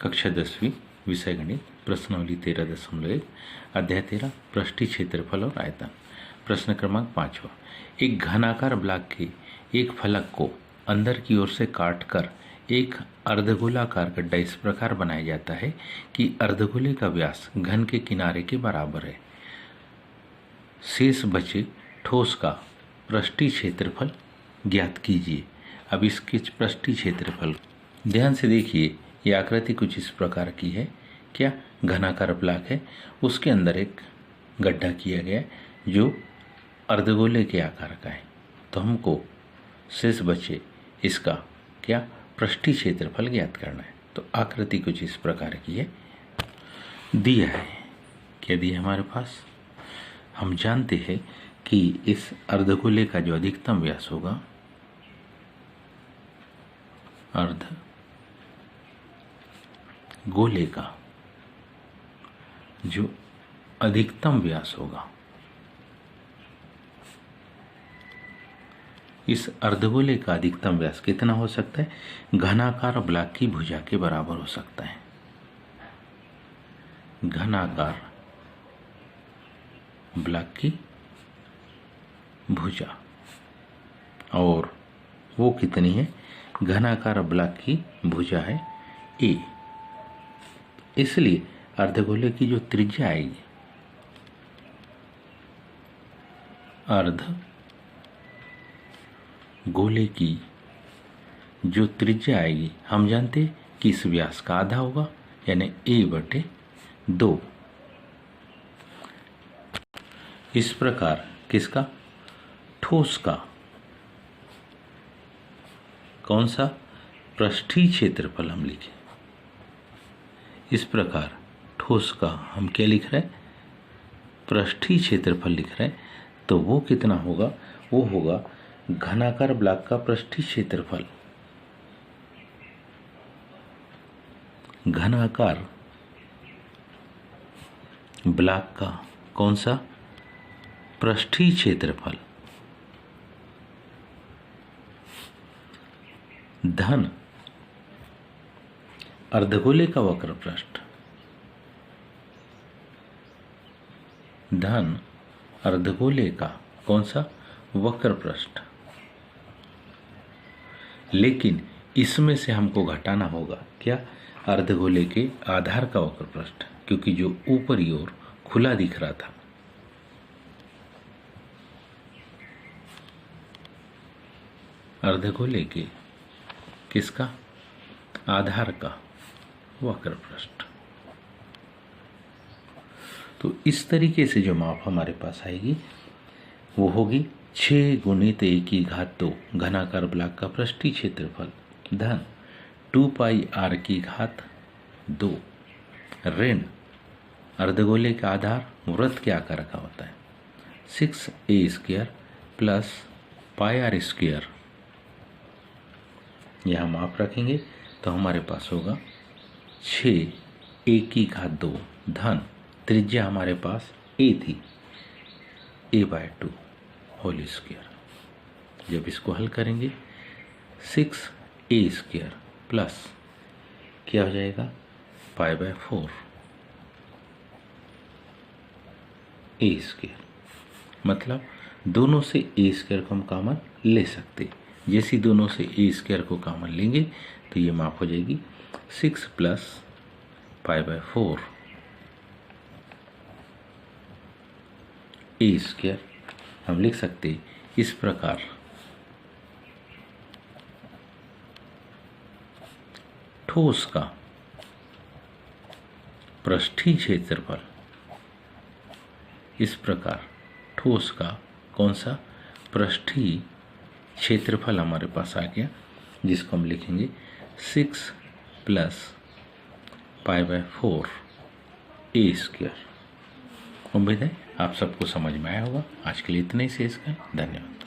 कक्षा 10वीं विषय गणित प्रश्नावली 13.1 अध्याय 13 पृष्ठीय क्षेत्रफल और आयतन। प्रश्न क्रमांक 5वां, एक घनाकार ब्लॉक के एक फलक को अंदर की ओर से काटकर एक अर्धगोलाकार गड्ढा इस प्रकार बनाया जाता है कि अर्धगोले का व्यास घन के किनारे के बराबर है। शेष बचे ठोस का पृष्ठीय क्षेत्रफल ज्ञात कीजिए। अब इसके पृष्ठीय क्षेत्रफल ध्यान से देखिए, यह आकृति कुछ इस प्रकार की है। क्या घनाकार ब्लॉक है, उसके अंदर एक गड्ढा किया गया है जो अर्धगोले के आकार का है। तो हमको शेष बचे इसका क्या पृष्ठीय क्षेत्रफल ज्ञात करना है। तो आकृति कुछ इस प्रकार की है, दिया है। क्या दिया हमारे पास? हम जानते हैं कि इस अर्धगोले का जो अधिकतम व्यास होगा, अर्धगोले का जो अधिकतम व्यास होगा, इस अर्धगोले का अधिकतम व्यास कितना हो सकता है? घनाकार ब्लॉक की भुजा के बराबर हो सकता है। घनाकार ब्लॉक की भुजा, और वो कितनी है? घनाकार ब्लॉक की भुजा है ए। इसलिए अर्धगोले की जो त्रिज्या आएगी, अर्धगोले की जो त्रिज्या आएगी, हम जानते कि इस व्यास का आधा होगा, यानी a/2। इस प्रकार किसका? ठोस का कौन सा पृष्ठीय क्षेत्रफल हम लिखें। इस प्रकार ठोस का हम क्या लिख रहे हैं? पृष्ठीय क्षेत्रफल लिख रहे हैं। तो वो कितना होगा? वो होगा घनाकार ब्लॉक का पृष्ठीय क्षेत्रफल, घनाकार ब्लॉक का कौन सा पृष्ठीय क्षेत्रफल धन अर्धगोले का वक्र पृष्ठ धन अर्धगोले का कौन सा वक्र पृष्ठ। लेकिन इसमें से हमको घटाना होगा क्या? अर्धगोले के आधार का वक्र पृष्ठ, क्योंकि जो ऊपरी ओर खुला दिख रहा था, अर्धगोले के किसका? आधार का वक्र पृष्ठ। तो इस तरीके से जो माप हमारे पास आएगी वो होगी 6 × 10⁻² घनाकार ब्लॉक का पृष्ठीय क्षेत्रफल धन 2πr² ऋण अर्धगोले का आधार वृत्त के आकार का होता है 6a² प्लस πr²। यह हम आप रखेंगे तो हमारे पास होगा 6a² धन त्रिज्या हमारे पास a थी, a/2 होल स्क्वायर। जब इसको हल करेंगे 6a² प्लस क्या हो जाएगा? π/4 a²। मतलब दोनों से a² को हम कॉमन ले सकते। जैसे दोनों से a² को कॉमन लेंगे तो ये माफ हो जाएगी 6 प्लस π/4 a²। हम लिख सकते इस प्रकार, ठोस का पृष्ठीय क्षेत्रफल, इस प्रकार ठोस का कौन सा पृष्ठीय क्षेत्रफल हमारे पास आ गया, जिसको हम लिखेंगे 6 प्लस π/4 a²। उम्मीद है आप सबको समझ में आया होगा। आज के लिए इतना ही शेष का। धन्यवाद।